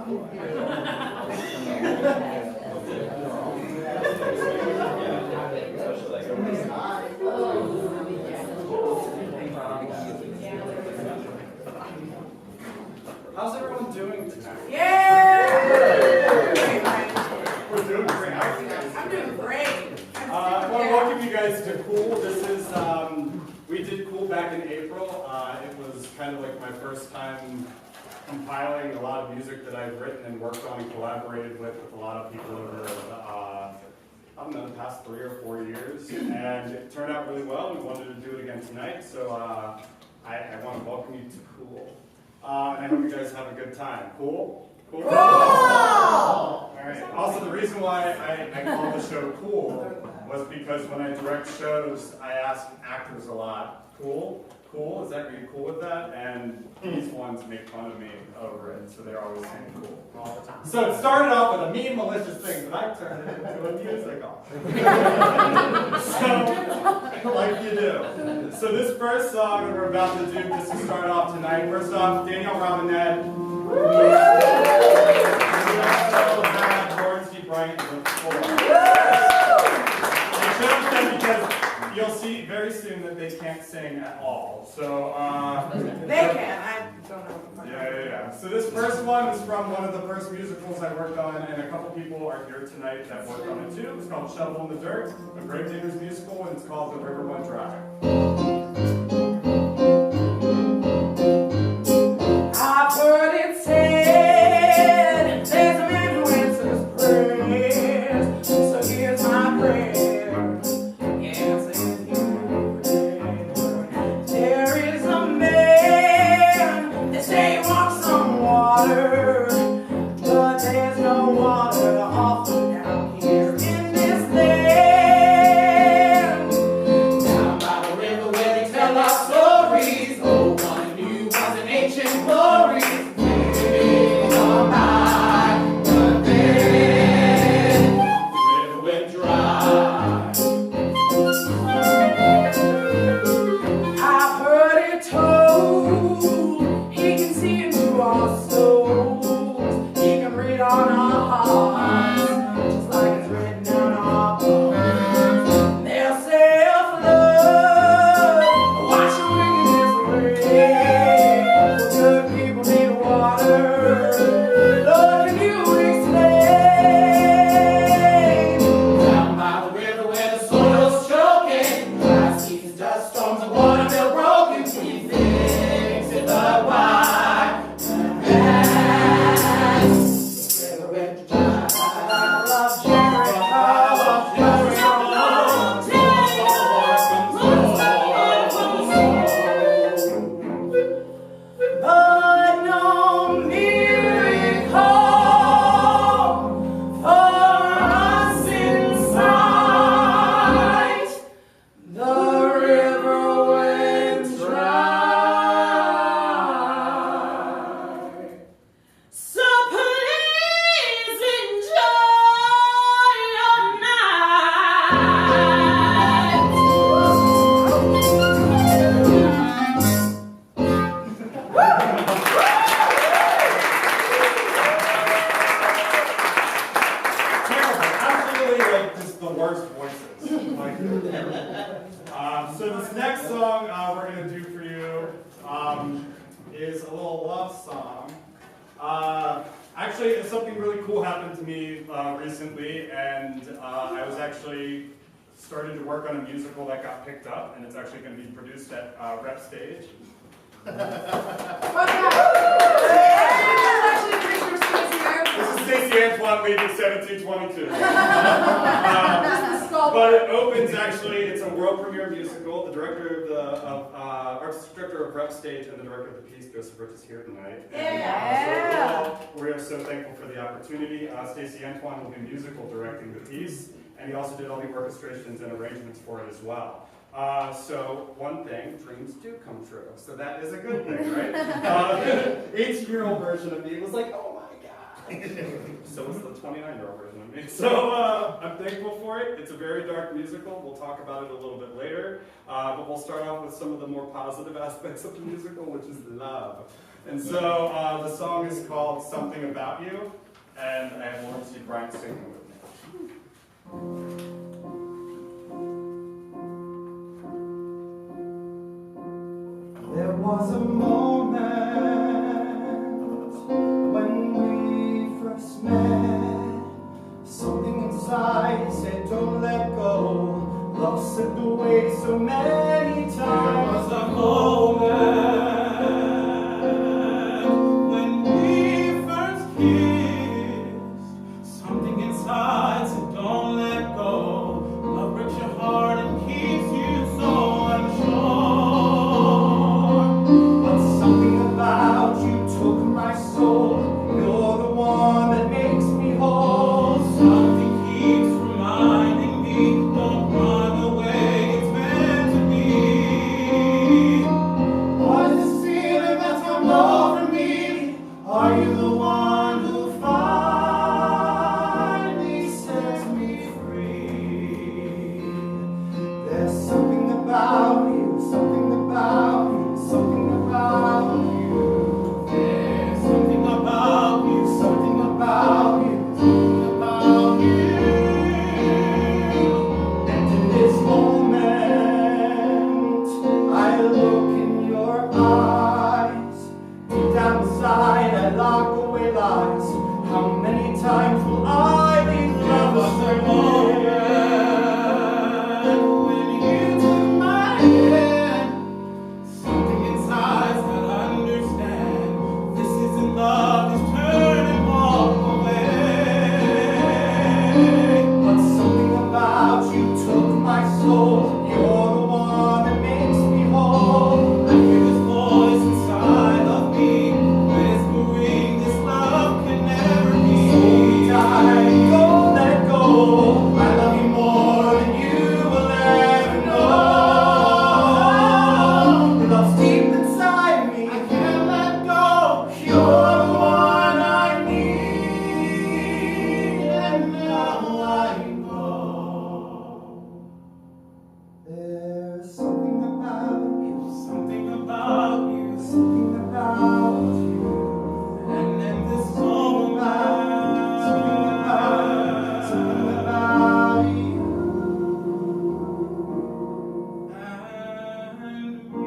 How's everyone doing tonight? Yeah! We're doing great. I'm doing great. I want to welcome you guys to Cool. This is, we did Cool back in April. It was kind of like my first time compiling a lot of music that I've written and worked on and collaborated with a lot of people over, I don't know, the past 3 or 4 years. And it turned out really well. We wanted to do it again tonight. So I want to welcome you to Cool. And I hope you guys have a good time. Cool? Cool? Cool! All right. Also, the reason why I call the show Cool was because when I direct shows, I ask actors a lot, cool? Cool? Is that, are you cool with that? And these ones make fun of me over it, so they're always saying cool all the time. So it started off with a mean, malicious thing, but I turned it into a musical. So, like you do. So this first song that we're about to do, just to start off tonight, first off, Danielle Robinette. D Bryant IV. I chose them because you'll see very soon that they can't sing at all. So they can. I don't know. Yeah. So this first one is from one of the first musicals I worked on, and a couple people are here tonight that worked on it too. It's called Shovel in the Dirt, a Gravediggers musical, and it's called The River Went Dry. I've heard it said, there's a man who answers prayers, so here's my prayer. Yes, if you pray. There is a man, they say he walks on water, but there's no water to offer down here in this land. Down by the river where they tell our stories, oh, one knew was an ancient glory. Come by, but then the river went dry. I've heard it told, he can see into our souls, he can read on our hearts, just like it's written on our bones. They'll say a flood, wash your wickedness away, for good people need water. Lord, can you explain? Down by the river where the soil's choking, dry seasons, dust storms, and water mill broken, we fix it the why. The river went dry. I love Jericho. I love but no miracle for us in sight. The river went dry. So please enjoy your night. Terrible. Absolutely, like, just the worst voices. Like, so this next song we're going to do for you is a little love song. Actually, something really cool happened to me recently, and I was actually starting to work on a musical that got picked up, and it's actually going to be produced at Rep Stage. This is Stacey, Antoine, leaving 1722. But it opens actually, it's a world premiere musical. The director of director of Rep Stage and the director of the piece, Joseph Rich, is here tonight. Yeah. So we are so thankful for the opportunity. Stacey Antoine will be musical directing the piece, and he also did all the orchestrations and arrangements for it as well. So one thing, dreams do come true. So that is a good thing, right? 18-year-old version of me was like, oh my God. So was the 29-year-old version of me. So I'm thankful for it. It's a very dark musical. We'll talk about it a little bit later. But we'll start off with some of the more positive aspects of the musical, which is love. And so the song is called Something About You, and I have Lawrence D Bryant singing with me. There was a moment when we first met. Something inside said, don't let go. Love slipped away so many times. There was a moment when we first kissed. Something inside said, don't let go. Love breaks your heart and keeps you so unsure. But something about you took my soul. You're the one that makes me whole. Something keeps reminding me, don't run away, it's meant to be. What is this feeling that's come over me? Are you the one who finally sets me free? There's something about you, something about you, something about you. There's something about you, something about you, something about you. And in this moment, I look in your eyes. Deep down inside, I lock away lies. How many times will I be loved? When you took my hand, something inside said, understand. This isn't love, it's turn and walk away. But something about you took my soul. You're the one that makes me whole. I hear this voice inside of me, whispering this love can never be. So tight, don't let go. I love you more than you will ever know. Your love's deep inside me, I can't let go. You're the one I need, and now I know. There's something about you, something about you, something about you. And in this moment, something about you and me.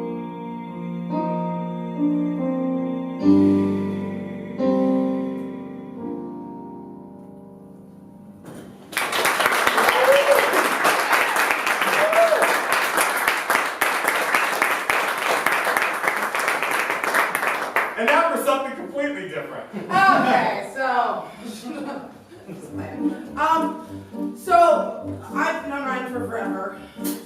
And now for something completely different. Okay, so I've known Ryan for forever.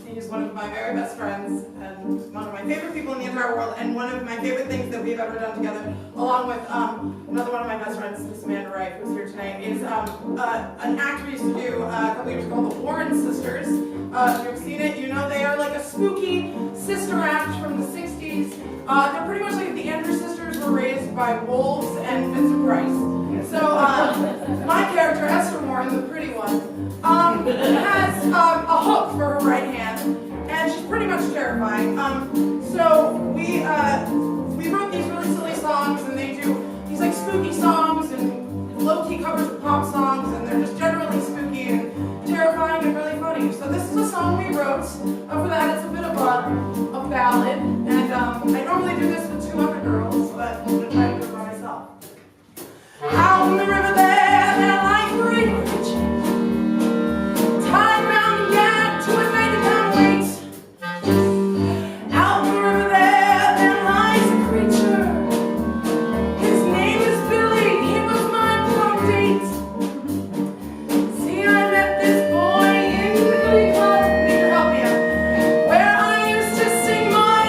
He's one of my very best friends and one of my favorite people in the entire world, and one of my favorite things that we've ever done together, along with another one of my best friends, Miss Amanda Rife, who's here tonight, is an act we used to do a couple years ago called the Warren Sisters. If you've ever seen it, you know they are like a spooky sister act from the 60s. They're pretty much like the Andrews sisters were raised by wolves and Vincent Price. So my character, Esther Warren, the pretty one, has a hook for her right hand, and she's pretty much terrifying. So we wrote these really silly songs, and they do these like spooky songs and low-key covers of pop songs, and they're just generally spooky and terrifying and really funny. So this is a song we wrote. For that, it's a bit of a ballad, and I normally do this with two other girls, but I'm gonna try to do it by myself. Out on the river there lies Bainbridge. Tied round the yak to his 90-pound weight. Out on the river there lies a creature. His name is Billy, he was my prom date. See, I met this boy in the glee club, where I used to sing my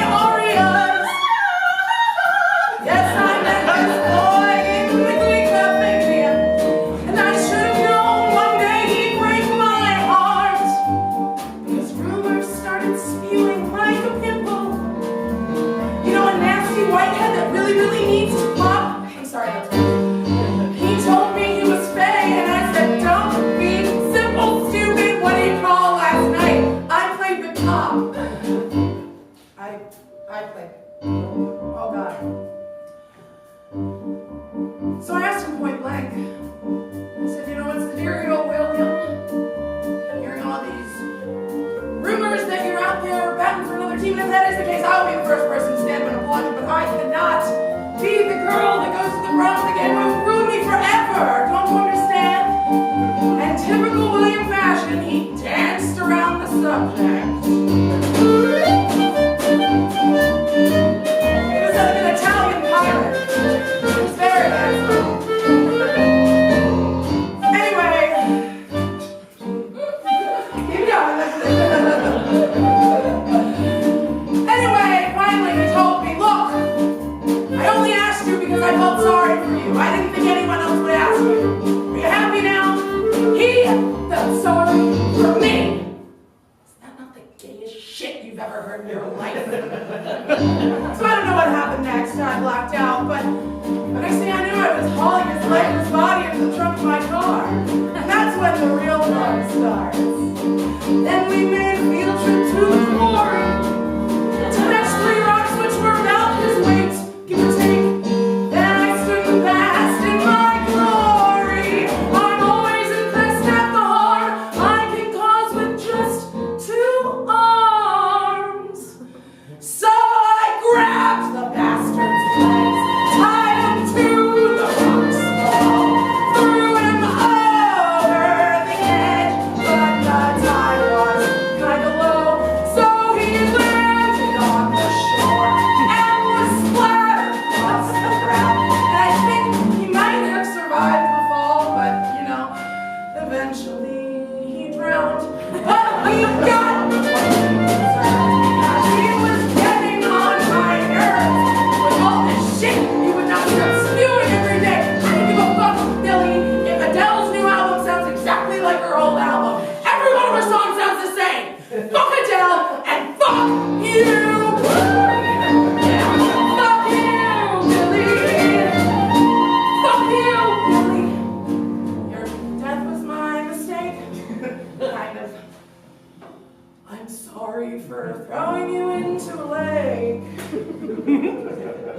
for throwing you into a lake.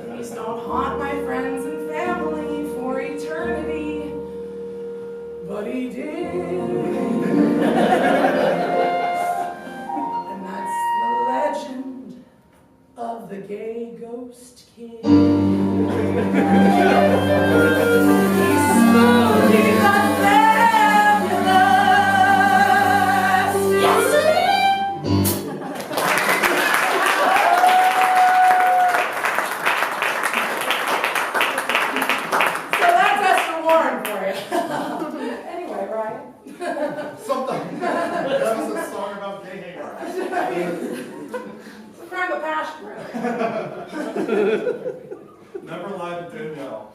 Please don't haunt my friends and family for eternity. But he did. And that's the legend of the gay ghost kid. He's spooky but fabulous. Yes, so that's Esther Warren for you. Anyway, Ryan. Something. That was a song about gay hate. It's a crime of passion, really. Never lied to Danielle.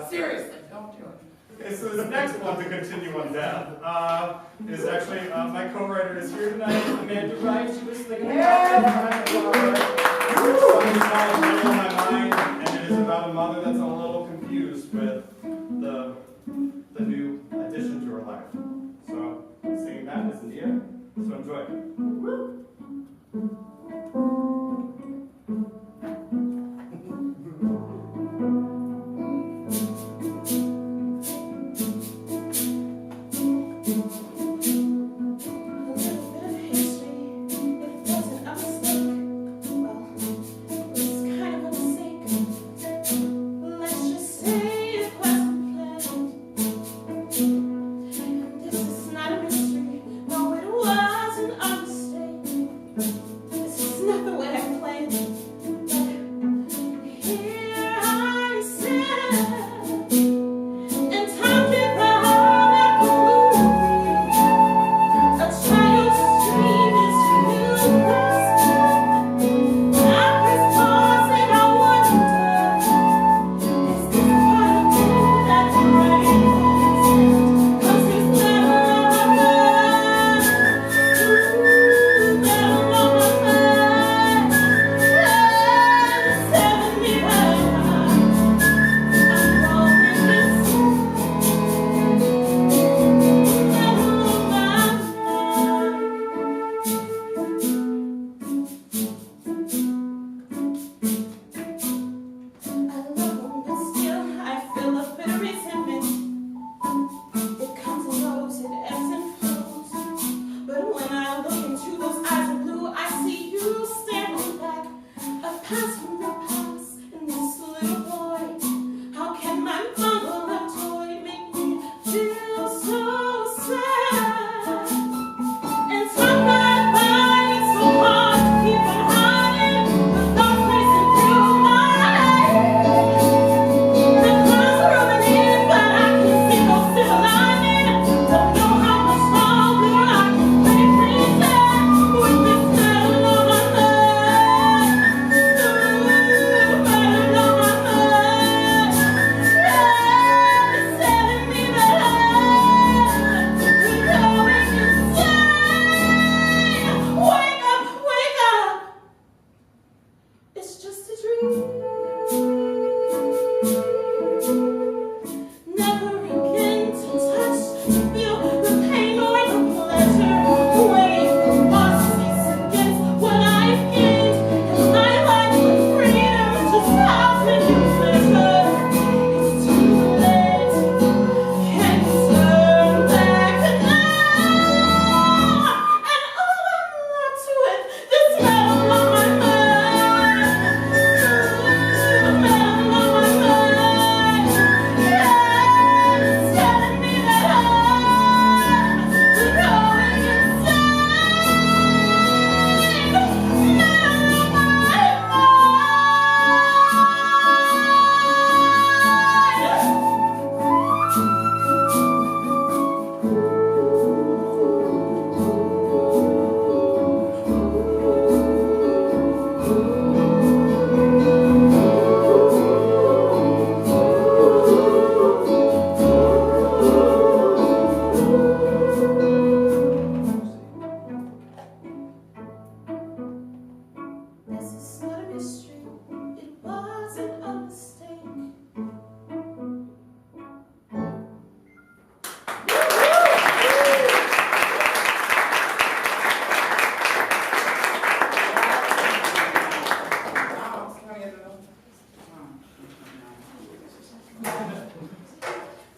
Seriously, don't do it. Okay, so this next one to continue on death is actually my co-writer is here tonight, Amanda Rife. She was thinking about something called Middle of My Mind, and it is about a mother that's a little confused with the new addition to her life. So singing that is Nia. So enjoy. This is not the way I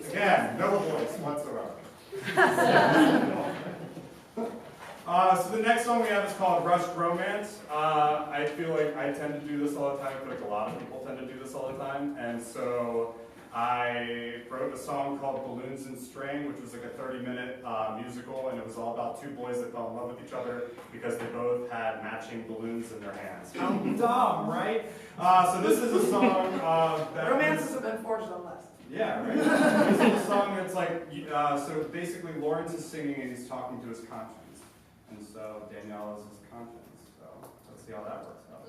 Again, no voice whatsoever. So the next song we have is called Rushed Romance. I feel like I tend to do this all the time. I feel like a lot of people tend to do this all the time. And so I wrote a song called Balloons and String, which was like a 30-minute musical, and it was all about two boys that fell in love with each other because they both had matching balloons in their hands. How dumb, right? So this is a song that Romances have been forged on less. yeah, right? This is a song that's like, so basically Lawrence is singing and he's talking to his conscience. And so Danielle is his conscience. So let's see how that works out.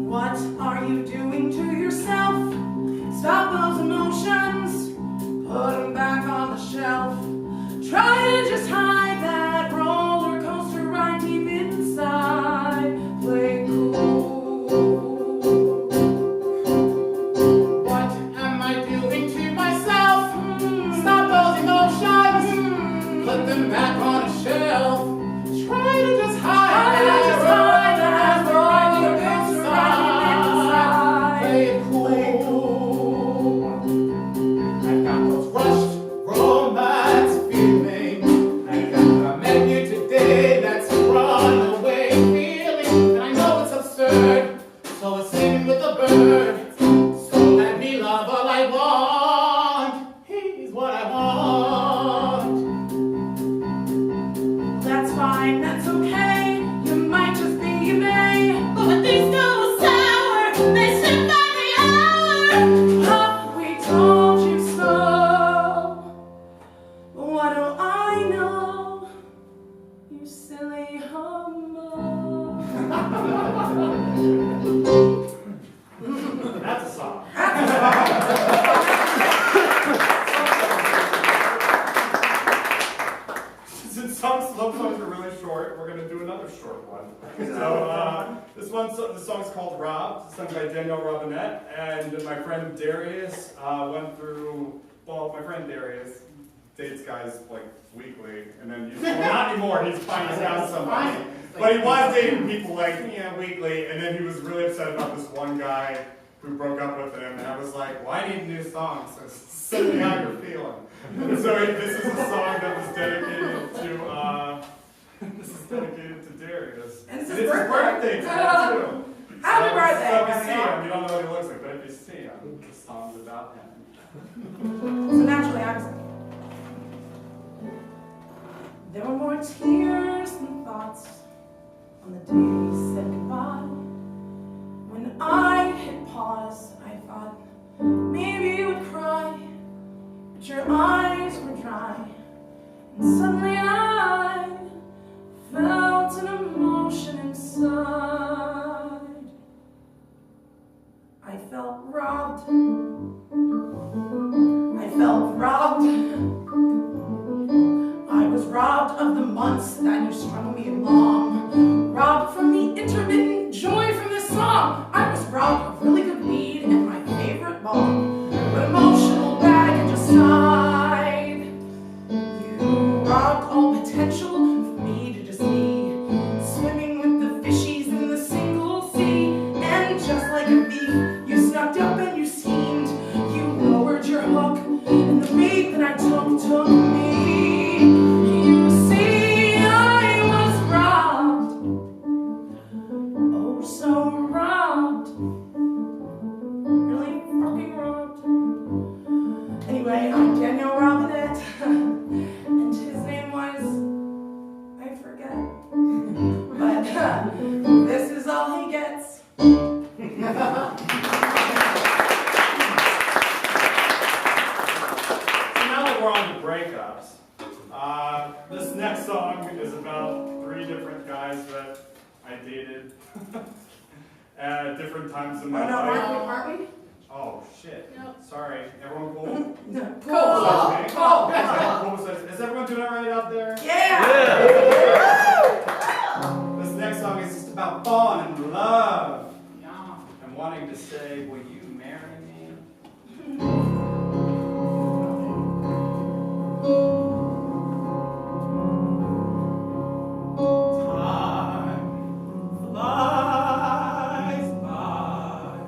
What are you doing to yourself? Stop those emotions, put them back on the shelf. Try to just hide that roller coaster ride deep inside. Play cool. What am I doing to myself? Stop those emotions, put them back on a shelf. Try to just hide that roller coaster ride deep inside. Play cool. I got those rushed romance feelings. I met you today, that's a runaway feeling. And I know it's absurd, so it's singing with the birds. So let me love all I want. He's what I want. That's fine, that's okay. You might just be you may. But when things go sour, they slip every hour. Oh, we told you so. But what do I know? You silly humbug. That's a song. Since some slow songs are really short, we're going to do another short one. So the song's called Rob. It's sung by Danielle Robinette, and my friend Darius went through. Well, my friend Darius dates guys like weekly, and then well, not anymore. He's finding out somebody, but he was dating people like weekly, and then he was really upset about this one guy who broke up with him, and I was like, well, I need a new song, so send me how you're feeling. And so this is a song that was dedicated to Darius. And it's his his birthday today, too. Happy birthday, So if you see Danielle. him, you don't know what he looks like, but if you see him, the song's about him. So naturally, I'm singing. There were more tears than thoughts on the day we said goodbye. When I hit pause, I thought maybe you would cry, but your eyes were dry, and suddenly I felt an emotion inside. I felt robbed. I felt robbed. I was robbed of the months that you strung me along. Robbed from the intermittent joy from this song. I was robbed of really good weed and my favorite bong. But emotional baggage aside, you robbed all potential for me to just be swimming with the fishies in the single sea. And just like a thief, you snuck up and you schemed. You lowered your hook, and the bait that I took me. You see, I was robbed. Oh, so robbed. Really fucking robbed. Anyway, I'm Danielle Robinette, and his name was, I forget. But this is all he gets. We're on to breakups. This next song is about 3 different guys that I dated at different times in my Oh no, life. aren't we? Oh shit. Yep. Sorry. Everyone cool? Cool. Besides me? Cool. Cool besides- Is everyone doing alright out there? Yeah. This next song is just about falling in love Yeah. and wanting to say, will you marry me? Time flies by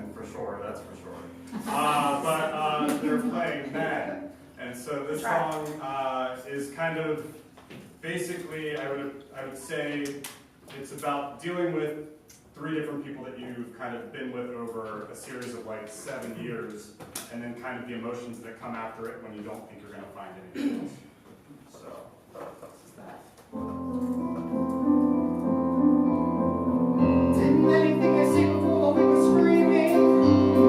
Mailman for sure, that's for sure. But they're playing Men. And so this song is kind of, basically, I would say it's about dealing with 3 different people that you've kind of been with over a series of like 7 years, and then kind of the emotions that come after it when you don't think you're going to find anything else. So, this is that. Didn't anything I say before we were screaming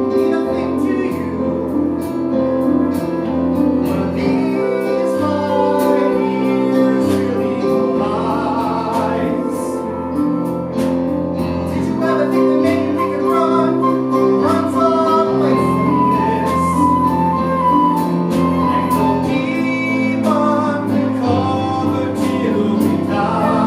mean nothing to you? But these 5 years really go lies. Did you ever think that maybe we could run someplace from this? And go deep undercover till we die?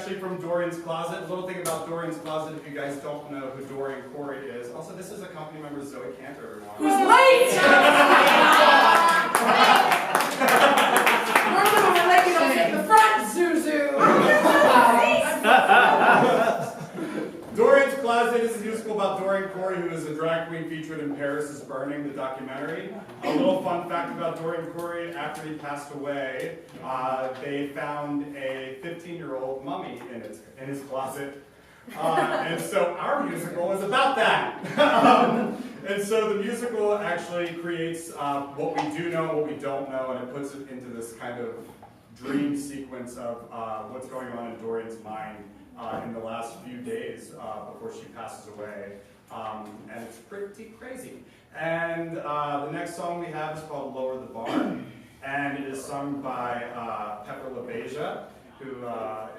actually from Dorian's Closet. A little thing about Dorian's Closet, if you guys don't know who Dorian Corey is. Also, this is a company member, Zoe Cantor, everyone. Who's late? Normally when we're late, we don't sit in the front, Zuzu. Dorian's Closet is a musical about Dorian Corey, who is a drag queen featured in Paris is Burning, the documentary. A little fun fact about Dorian Corey, after he passed away, they found a 15-year-old mummy in his closet. And so our musical is about that. And so the musical actually creates what we do know and what we don't know, and it puts it into this kind of dream sequence of what's going on in Dorian's mind in the last few days before she passes away. And it's pretty crazy. And the next song we have is called Lower the Bar, and it is sung by Pepper LaBeija, who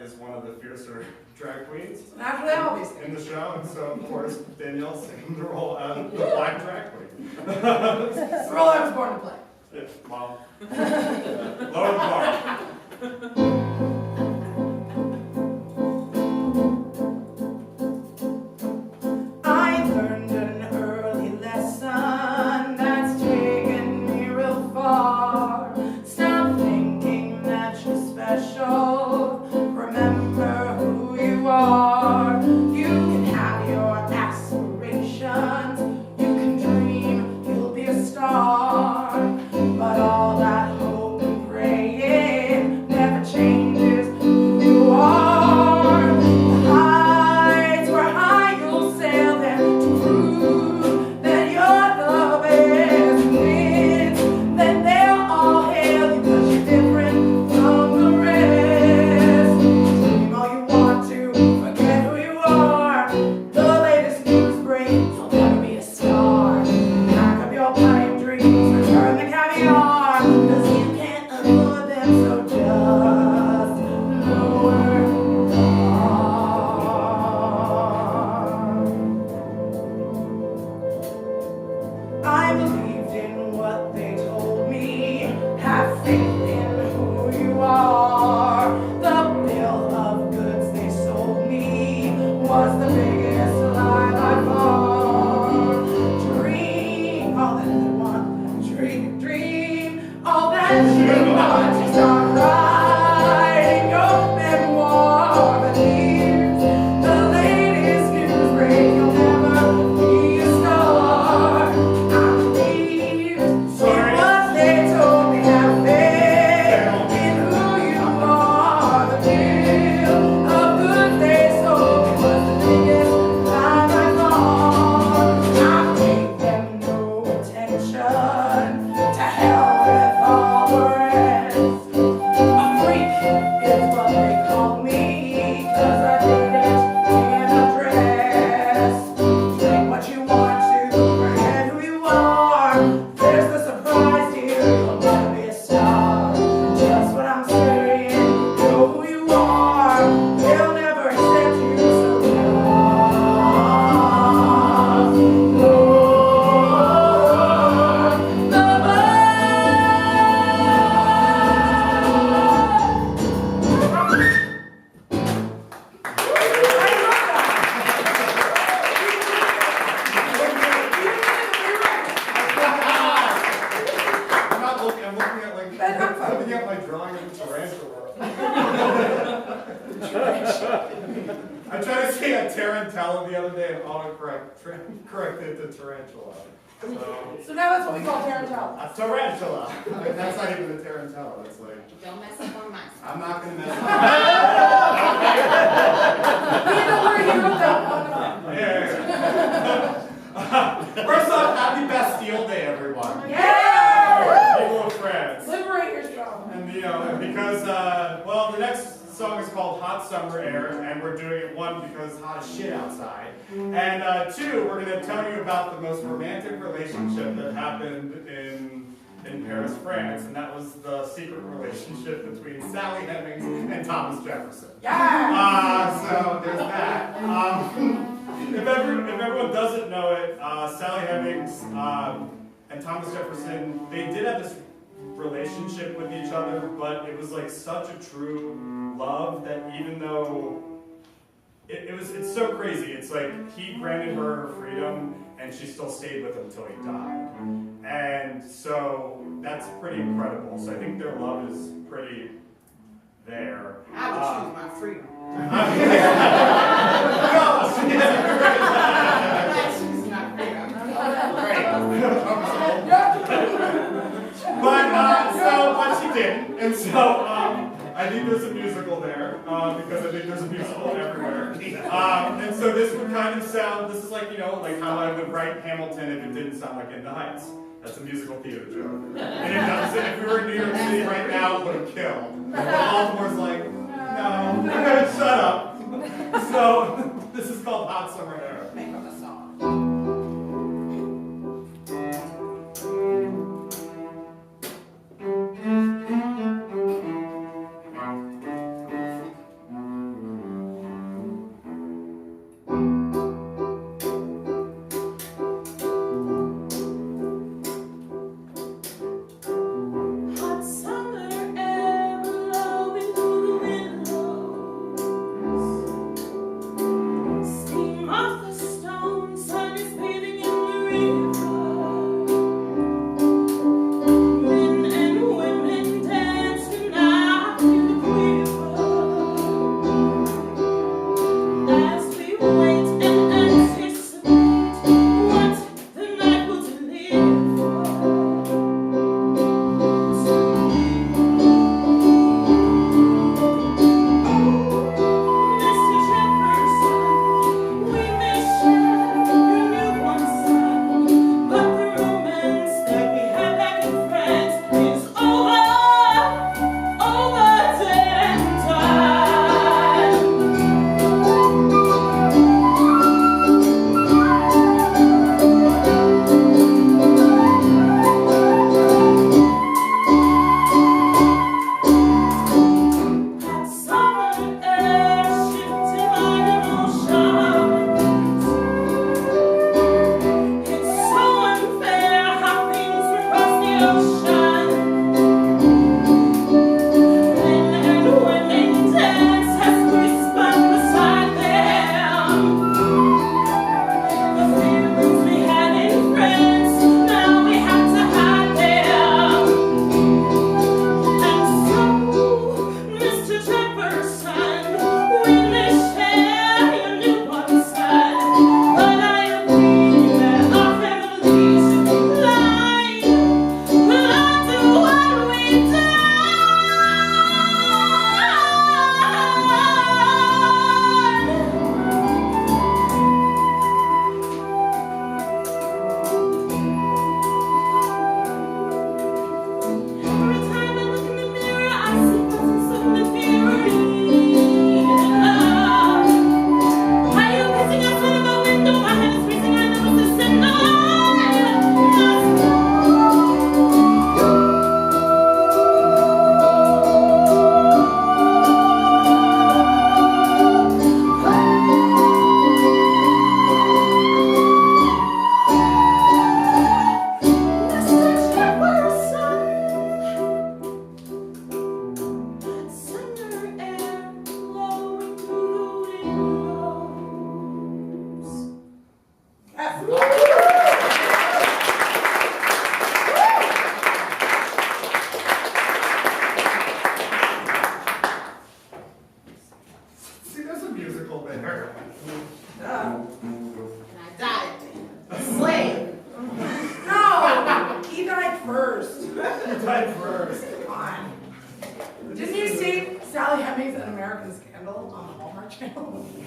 is one of the fiercer drag queens Naturally, always. in the show, and so of course Danielle's singing the role as the black drag queen. It's the role I was born to play. Yeah, well, Lower the Bar. But all that hope and praying never changes. I tried to say a tarantella the other day and corrected it to tarantula. So now that's what we call tarantella. A tarantula. I mean, that's not even a tarantella. That's like. Don't mess up our minds. I'm not gonna mess up. We know where you wrote that one. Yeah. First off, happy Bastille Day, everyone. Yeah! People of France. Liberate yourself. And because well, the next song is called Hot Summer Air, and we're doing it one because hot as shit outside, and two, we're going to tell you about the most romantic relationship that happened in Paris, France, and that was the secret relationship between Sally Hemings and Thomas Jefferson. Yeah! So there's that. If everyone doesn't know it, Sally Hemings and Thomas Jefferson, they did have this relationship with each other, but it was like such a true love that even though it's so crazy. It's like he granted her her freedom, and she still stayed with him until he died. And so that's pretty incredible. So I think their love is pretty there. I would choose my freedom. I choose my freedom. But she didn't, and so I think there's a musical there because I think there's a musical everywhere. And so this would kind of sound. This is like like how I would write Hamilton if it didn't sound like In the Heights. That's a musical theater joke. And it doesn't. If we were in New York City right now, it would have killed. But Baltimore's like, no, shut up. So this is called Hot Summer Air. Make up a song.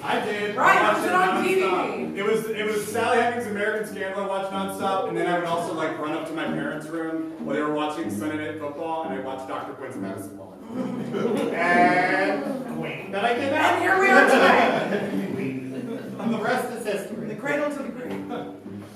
I did. Right, was it on nonstop. TV? It was Sally Hemings' American Scandal I watched nonstop, and then I would also like run up to my parents' room while they were watching Sunday Night Football, and I watched Dr. Quinn's Medicine Woman. And then I came out. And here we are tonight. And the rest is history. The cradle to the grave.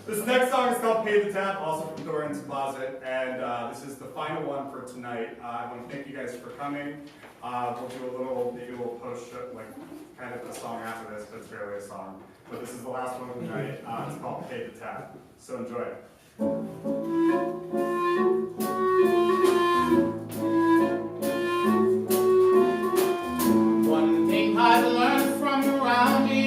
This next song is called Pay the Tap, also from Dorian's Closet, and this is the final one for tonight. I want to thank you guys for coming. We'll do maybe a little post-show, like kind of a song after this, but it's barely a song. But this is the last one of the night. It's called Pay the Tap. So enjoy it. One thing I learned from around here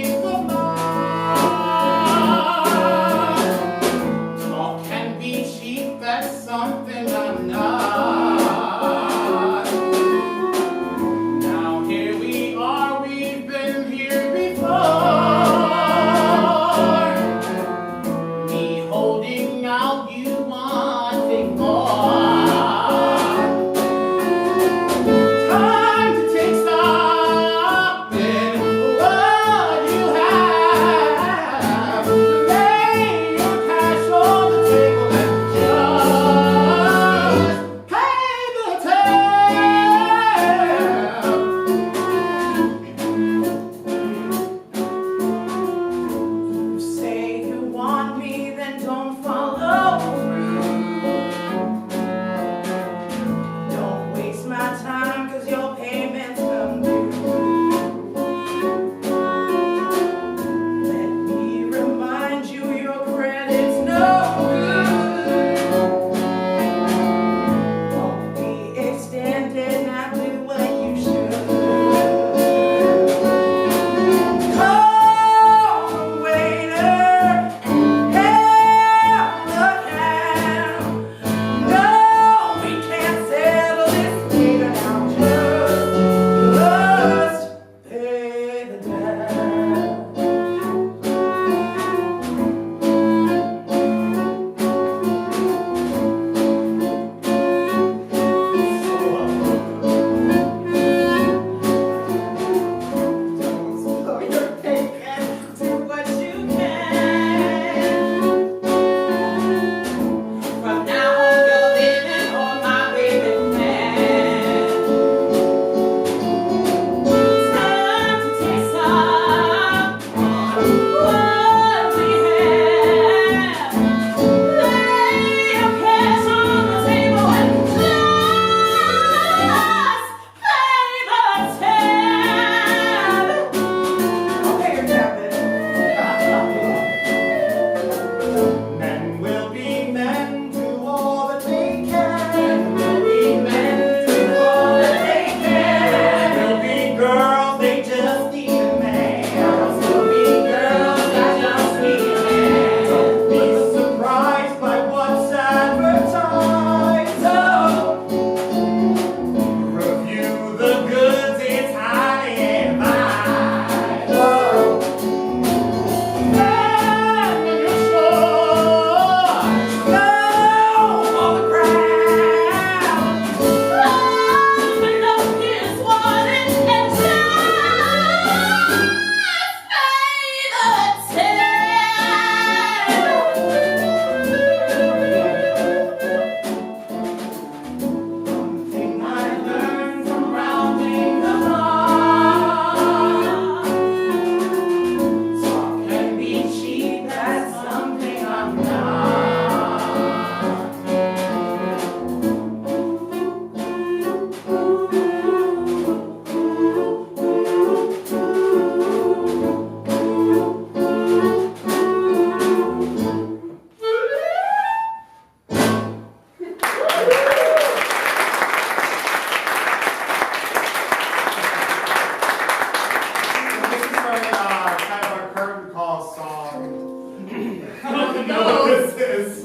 know what this is.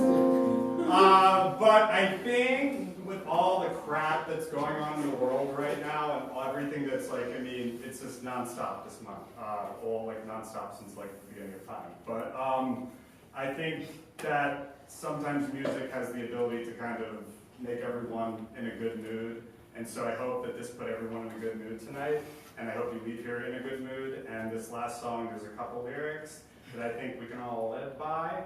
But I think with all the crap that's going on in the world right now and everything that's like, I mean, it's just nonstop this month. All like nonstop since like the beginning of time. But I think that sometimes music has the ability to kind of make everyone in a good mood. And so I hope that this put everyone in a good mood tonight. And I hope you leave here in a good mood. And this last song, there's a couple lyrics that I think we can all live by.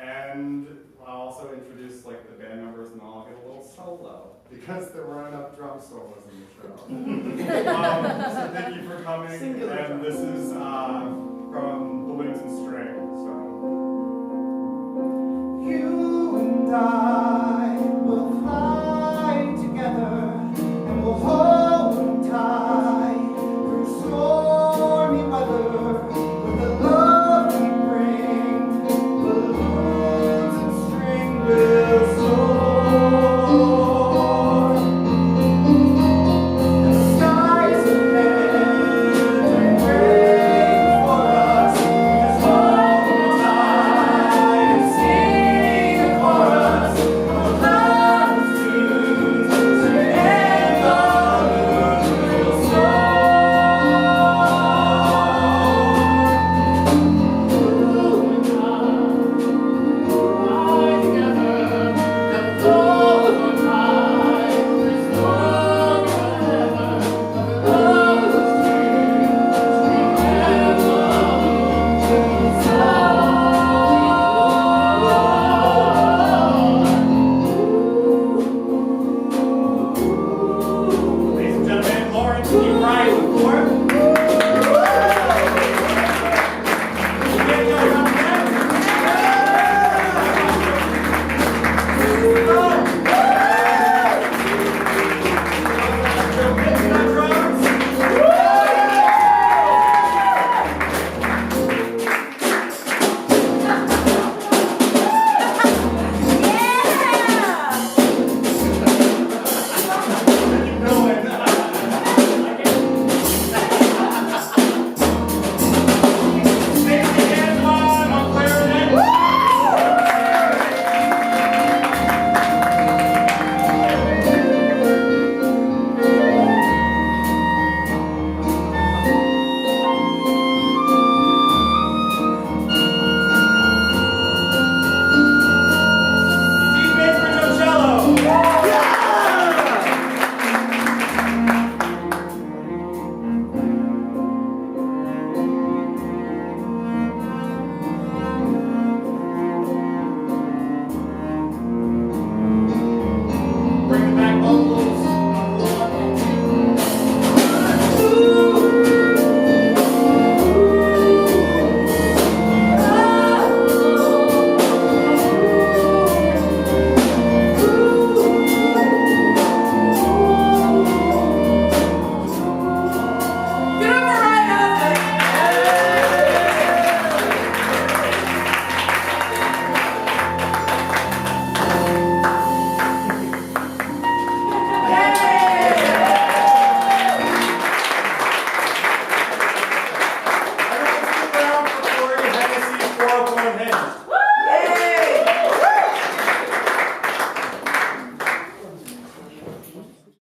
And I'll also introduce like the band members and I'll get a little solo because there weren't enough drum solos in the show. So thank you for coming. And this is from Balloons and String. So. You and I